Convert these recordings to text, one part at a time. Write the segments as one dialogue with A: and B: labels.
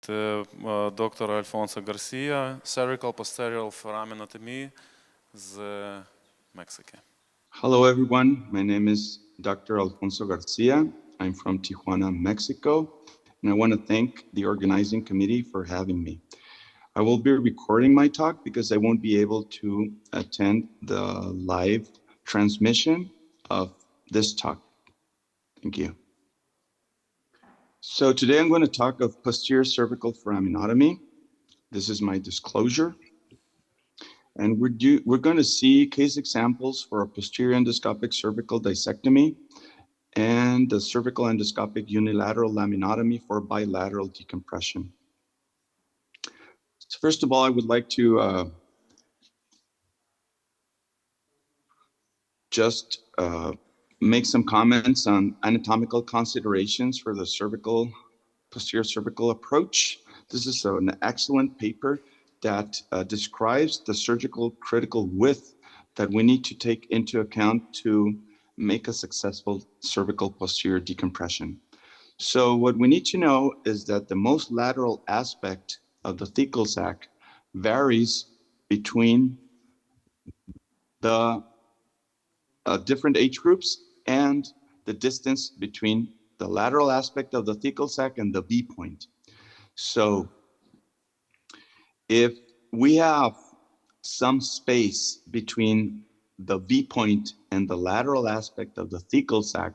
A: Dr. Alfonso Garsia, Cervical, posterior, foraminotomy z Mexico.
B: Hello, everyone. My name is Dr. Alfonso Garsia. I'm from Tijuana, Mexico, and I want to thank the organizing committee for having me. I will be recording my talk because I won't be able to attend the live transmission of this talk. Thank you. So today I'm going to talk of posterior cervical foraminotomy. This is my disclosure. And we're going to see case examples for a posterior endoscopic cervical disectomy and the cervical endoscopic unilateral laminotomy for bilateral decompression. So first of all, I would like to make some comments on anatomical considerations for the posterior cervical approach. This is an excellent paper that describes the surgical critical width that we need to take into account to make a successful cervical posterior decompression. So what we need to know is that the most lateral aspect of the thecal sac varies between the different age groups and the distance between the lateral aspect of the thecal sac and the V point. So if we have some space between the V point and the lateral aspect of the thecal sac,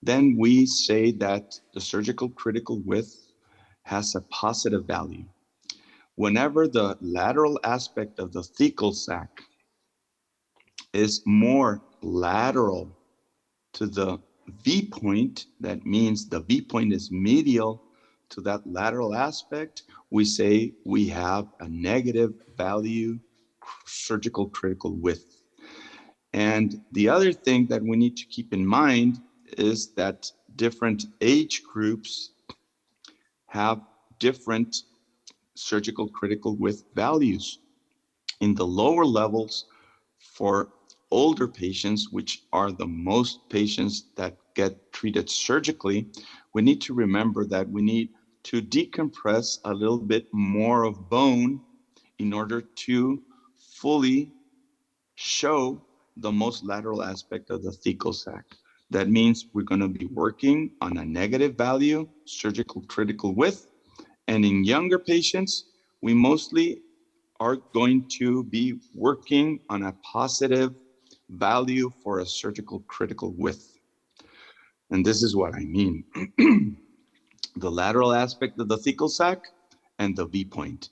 B: then we say that the surgical critical width has a positive value. Whenever the lateral aspect of the thecal sac is more lateral to the V point, that means the V point is medial to that lateral aspect, we say we have a negative value surgical critical width. And the other thing that we need to keep in mind is that different age groups have different surgical critical width values. In the lower levels, for older patients, which are the most patients that get treated surgically, we need to remember that we need to decompress a little bit more of bone in order to fully show the most lateral aspect of the thecal sac. That means we're going to be working on a negative value, surgical critical width, and in younger patients, we mostly are going to be working on a positive value for a surgical critical width. And this is what I mean. The lateral aspect of the thecal sac and the V point.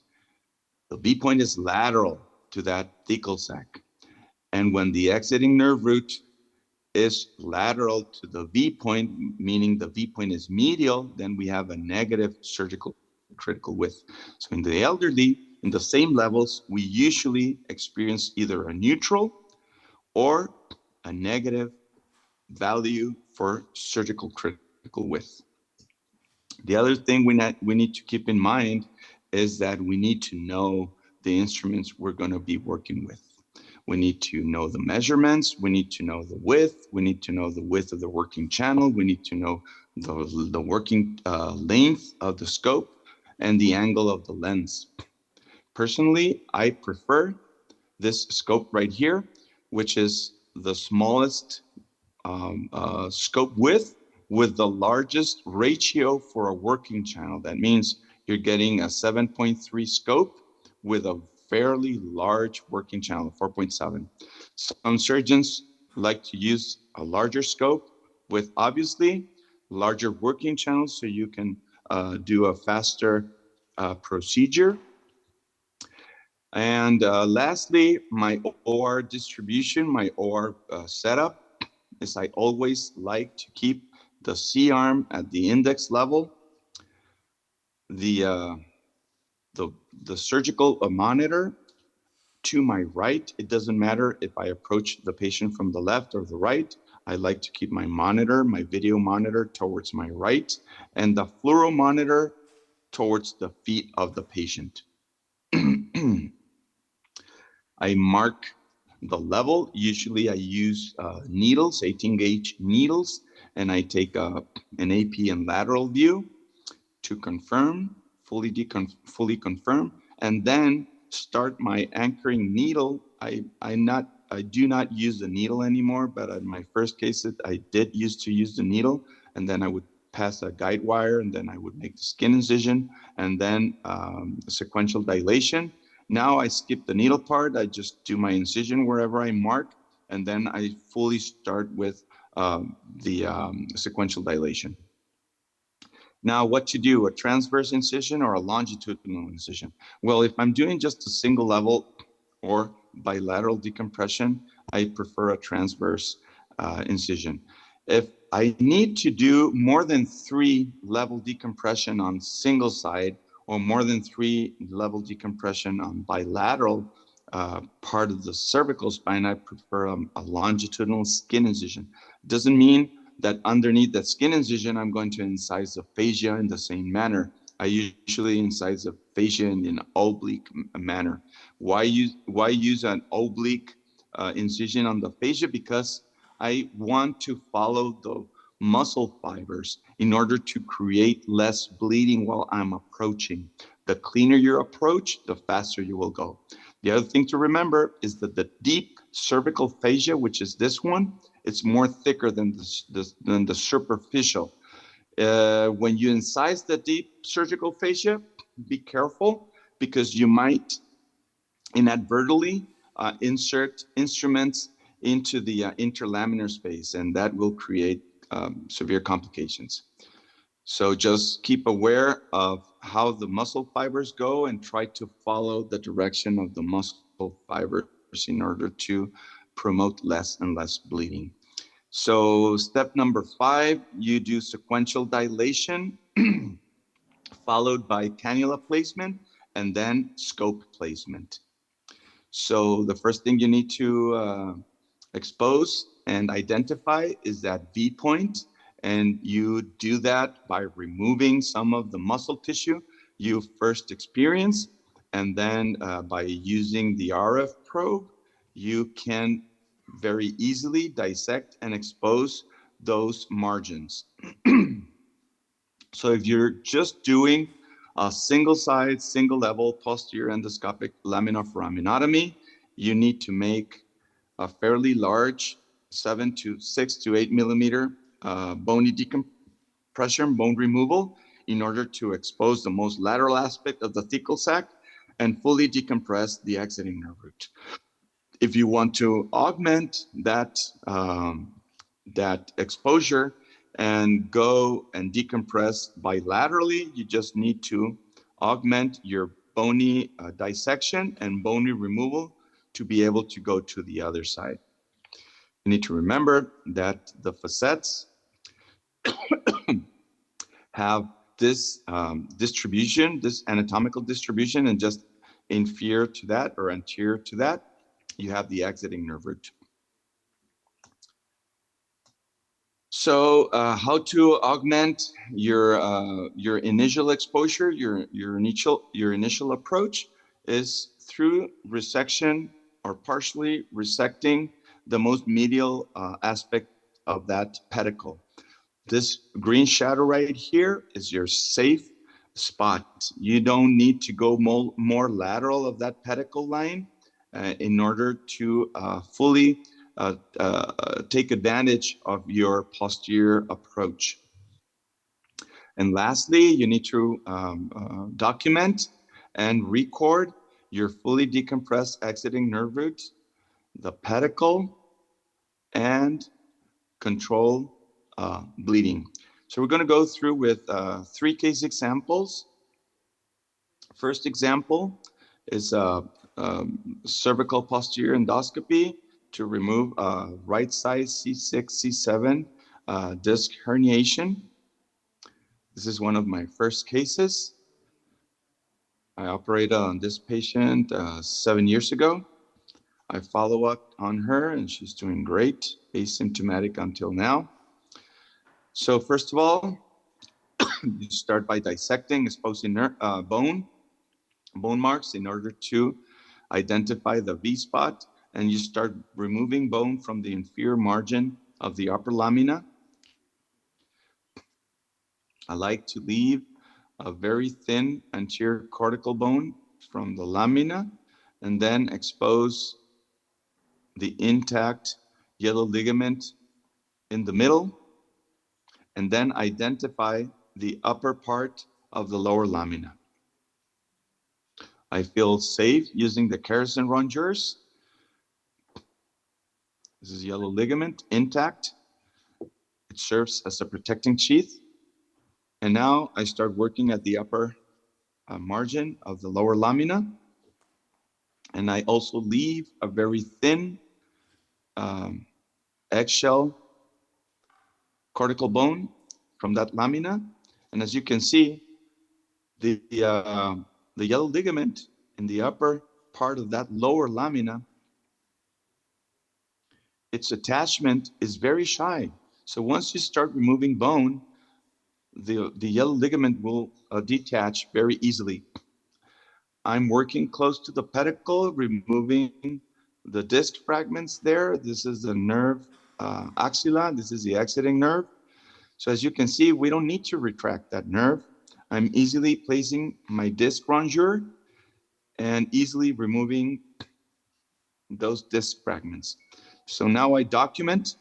B: The V point is lateral to that thecal sac. And when the exiting nerve root is lateral to the V point, meaning the V point is medial, then we have a negative surgical critical width. So in the elderly, in the same levels, we usually experience either a neutral or a negative value for surgical critical width. The other thing we need to keep in mind is that we need to know the instruments we're going to be working with. We need to know the measurements, we need to know the width, we need to know the width of the working channel, we need to know the working length of the scope and the angle of the lens. Personally, I prefer this scope right here, which is the smallest scope width with the largest ratio for a working channel. That means you're getting a 7.3 scope with a fairly large working channel, 4.7. Some surgeons like to use a larger scope with obviously larger working channels so you can do a faster procedure. And lastly, my OR distribution, my OR setup is I always like to keep the C-arm at the index level, the surgical monitor to my right. It doesn't matter if I approach the patient from the left or the right. I like to keep my monitor, my video monitor towards my right, and the fluoro monitor towards the feet of the patient. I mark the level. Usually I use needles, 18-gauge needles, and I take an AP and lateral view to confirm fully confirm, and then start my anchoring needle. I do not use the needle anymore, but in my first cases, I did used to use the needle, and then I would pass a guide wire, and then I would make the skin incision, and then sequential dilation. Now I skip the needle part. I just do my incision wherever I mark, and then I fully start with the sequential dilation. Now, what to do, a transverse incision or a longitudinal incision? Well, if I'm doing just a single level or bilateral decompression, I prefer a transverse incision. If I need to do more than 3 level decompression on single side or more than 3 level decompression on bilateral part of the cervical spine, I prefer a longitudinal skin incision. Doesn't mean that underneath that skin incision, I'm going to incise the fascia in the same manner. I usually incise the fascia in an oblique manner. Why use an oblique incision on the fascia? Because I want to follow the muscle fibers in order to create less bleeding while I'm approaching. The cleaner your approach, the faster you will go. The other thing to remember is that the deep cervical fascia, which is this one, it's more thicker than the superficial. When you incise the deep surgical fascia, be careful because you might inadvertently insert instruments into the interlaminar space, and that will create severe complications. So just keep aware of how the muscle fibers go and try to follow the direction of the muscle fibers in order to promote less and less bleeding. So step number 5, you do sequential dilation followed by cannula placement and then scope placement. So the first thing you need to expose and identify is that V point, and you do that by removing some of the muscle tissue you first experience, and then by using the RF probe, you can very easily dissect and expose those margins. So if you're just doing a single side, single level posterior endoscopic laminar foraminotomy, you need to make a fairly large 6 to 8 millimeter bony decompression, bone removal, in order to expose the most lateral aspect of the thecal sac and fully decompress the exiting nerve root. If you want to augment that, that exposure and go and decompress bilaterally, you just need to augment your bony dissection and bony removal to be able to go to the other side. You need to remember that the facets have this distribution, this anatomical distribution, and just inferior to that or anterior to that, you have the exiting nerve root. So how to augment your initial exposure, your initial approach is through resection or partially resecting the most medial aspect of that pedicle. This green shadow right here is your safe spot. You don't need to go more lateral of that pedicle line in order to fully take advantage of your posterior approach. And lastly, you need to document and record your fully decompressed exiting nerve root, the pedicle, and control bleeding. So we're going to go through with 3 case examples. First example is cervical posterior endoscopy to remove right side C6, C7 disc herniation. This is one of my first cases. I operated on this patient 7 years ago. I follow up on her and she's doing great, asymptomatic until now. So first of all, you start by dissecting, exposing bone marks in order to identify the V spot, and you start removing bone from the inferior margin of the upper lamina. I like to leave a very thin anterior cortical bone from the lamina, and then expose the intact yellow ligament in the middle, and then identify the upper part of the lower lamina. I feel safe using the Kerrison rongeurs. This is yellow ligament, intact. It serves as a protecting sheath. And now I start working at the upper margin of the lower lamina. And I also leave a very thin eggshell cortical bone from that lamina. And as you can see, the yellow ligament in the upper part of that lower lamina, its attachment is very shy. So once you start removing bone, the yellow ligament will detach very easily. I'm working close to the pedicle, removing the disc fragments there. This is the nerve axilla. This is the exiting nerve. So as you can see, we don't need to retract that nerve. I'm easily placing my disc rongeur and easily removing those disc fragments. So now I document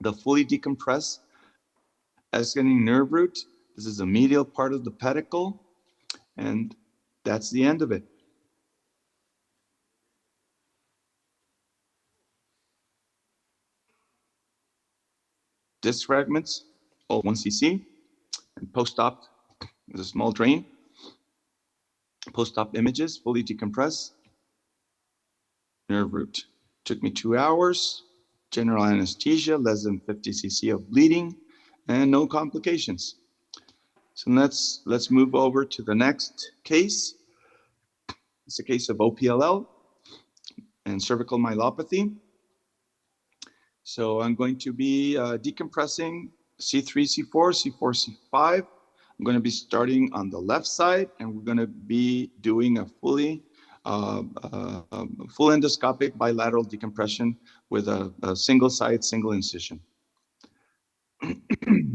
B: the fully decompressed exiting nerve root. This is the medial part of the pedicle, and that's the end of it. Disc fragments, all 1 cc, and post-op with a small drain. Post-op images, fully decompressed. Nerve root. Took me 2 hours. General anesthesia, less than 50 cc of bleeding, and no complications. So let's move over to the next case. It's a case of OPLL and cervical myelopathy. So I'm going to be decompressing C3, C4, C4, C5. I'm going to be starting on the left side, and we're going to be doing a full endoscopic bilateral decompression with a single side, single incision.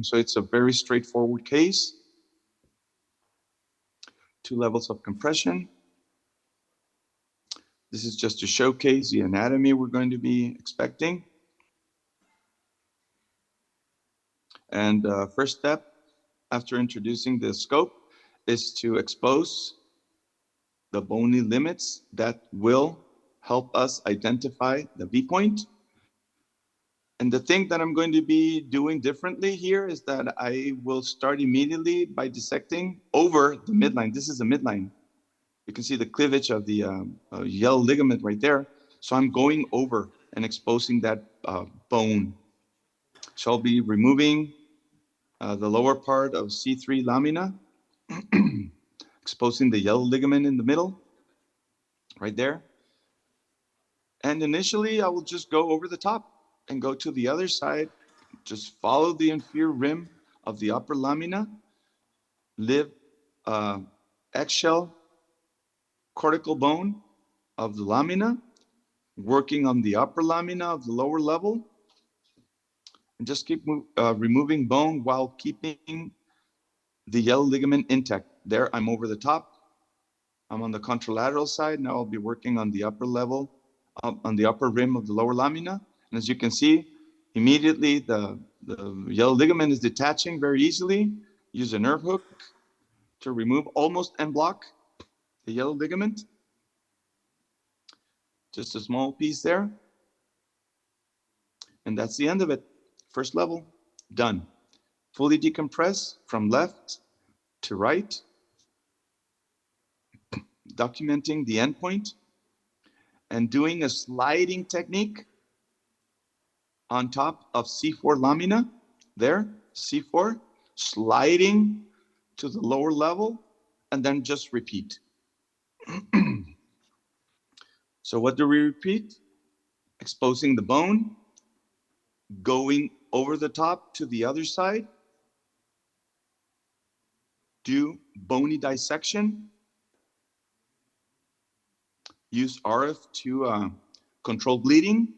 B: So it's a very straightforward case. 2 levels of compression. This is just to showcase the anatomy we're going to be expecting. And first step after introducing the scope is to expose the bony limits that will help us identify the V point. And the thing that I'm going to be doing differently here is that I will start immediately by dissecting over the midline. This is the midline. You can see the cleavage of the yellow ligament right there. So I'm going over and exposing that bone. So I'll be removing the lower part of C3 lamina, exposing the yellow ligament in the middle, right there. And initially, I will just go over the top and go to the other side. Just follow the inferior rim of the upper lamina, leave eggshell cortical bone of the lamina, working on the upper lamina of the lower level, and just keep removing bone while keeping the yellow ligament intact. There, I'm over the top. I'm on the contralateral side. Now I'll be working on the upper level, on the upper rim of the lower lamina. And as you can see, immediately the yellow ligament is detaching very easily. Use a nerve hook to remove almost and block the yellow ligament. Just a small piece there. And that's the end of it. First level, done. Fully decompress from left to right, documenting the endpoint, and doing a sliding technique on top of C4 lamina, there, C4, sliding to the lower level, and then just repeat. So what do we repeat? Exposing the bone, going over the top to the other side, do bony dissection, use RF to control bleeding,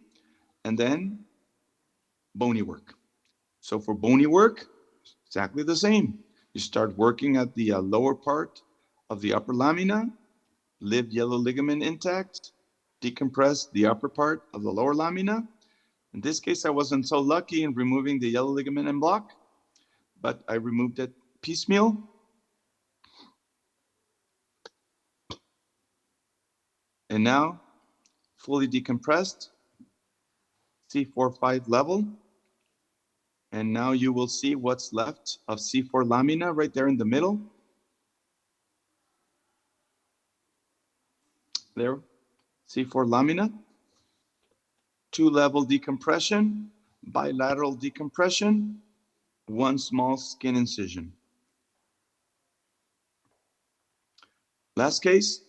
B: and then bony work. So for bony work, exactly the same. You start working at the lower part of the upper lamina, leave yellow ligament intact, decompress the upper part of the lower lamina. In this case, I wasn't so lucky in removing the yellow ligament en bloc, but I removed it piecemeal. And now, fully decompressed, C4-5 level. And now you will see what's left of C4 lamina right there in the middle. There, C4 lamina. 2-level decompression, bilateral decompression, 1 small skin incision. Last case,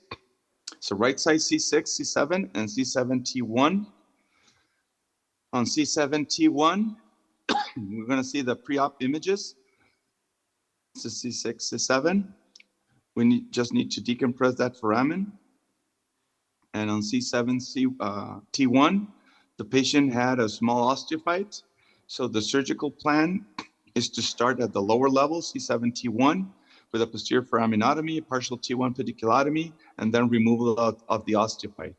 B: so right side C6, C7, and C7T1. On C7T1, we're going to see the pre-op images. This is C6, C7. We just need to decompress that foramen. And on C7T1, the patient had a small osteophyte. So the surgical plan is to start at the lower level, C7T1, with a posterior foraminotomy, a partial T1 pediculotomy, and then removal of the osteophyte.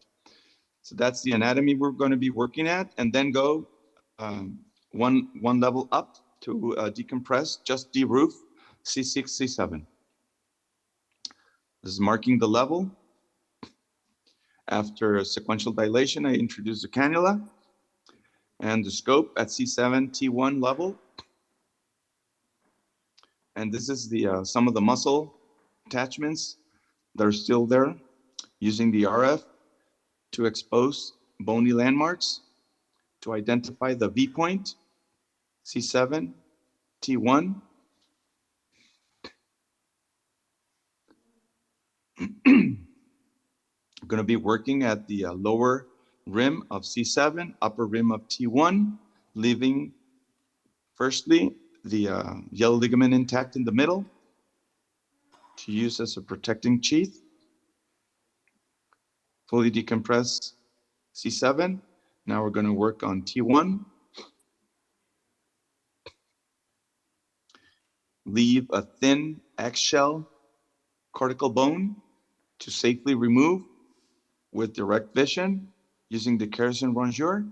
B: So that's the anatomy we're going to be working at, and then go one level up to decompress, just deroof, C6, C7. This is marking the level. After a sequential dilation, I introduce the cannula and the scope at C7 T1 level. And this is the some of the muscle attachments that are still there, using the RF to expose bony landmarks to identify the V point, C7 T1. I'm going to be working at the lower rim of C7, upper rim of T1, leaving firstly the yellow ligament intact in the middle to use as a protecting sheath. Fully decompress C7. Now we're going to work on T1. Leave a thin eggshell cortical bone to safely remove with direct vision using the Kerrison rongeur.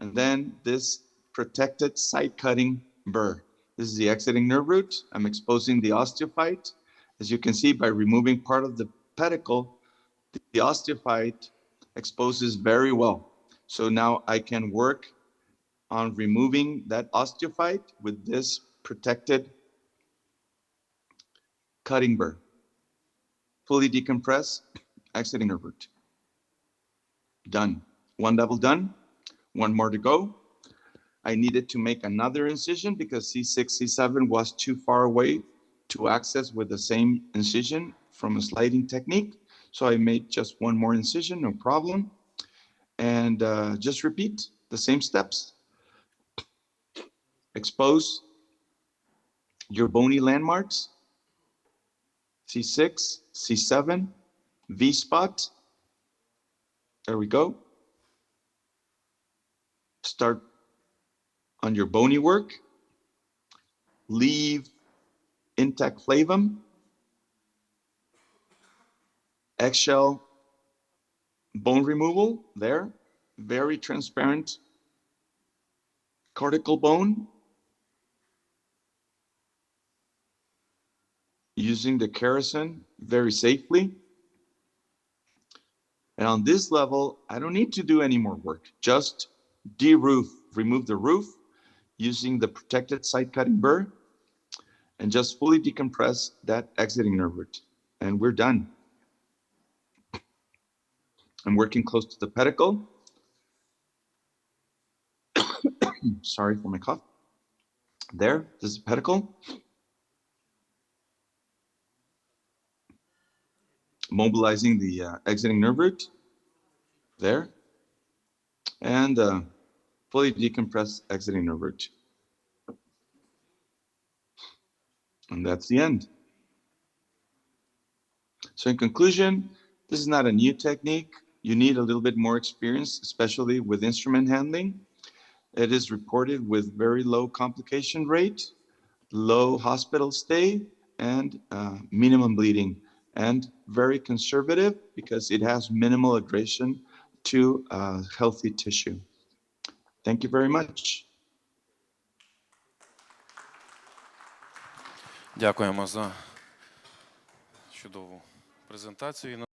B: And then this protected side cutting burr. This is the exiting nerve root. I'm exposing the osteophyte. As you can see, by removing part of the pedicle, the osteophyte exposes very well. So now I can work on removing that osteophyte with this protected cutting burr. Fully decompress, exiting nerve root. Done. 1 level done, 1 more to go. I needed to make another incision because C6, C7 was too far away to access with the same incision from a sliding technique. So I made just 1 more incision, no problem. And just repeat the same steps. Expose your bony landmarks, C6, C7, V spot. There we go. Start on your bony work. Leave intact flavum, eggshell bone removal there, very transparent cortical bone, using the Kerrison very safely. And on this level, I don't need to do any more work, just deroof, remove the roof using the protected side cutting burr and just fully decompress that exiting nerve root. And we're done. I'm working close to the pedicle. Sorry for my cough. There, this is the pedicle. Mobilizing the exiting nerve root. There. And fully decompress exiting nerve root. And that's the end. So in conclusion, this is not a new technique. You need a little bit more experience, especially with instrument handling. It is reported with very low complication rate, low hospital stay, and minimum bleeding, and very conservative because it has minimal aggression to healthy tissue. Thank you very much.
A: Дякуємо за чудову презентацію.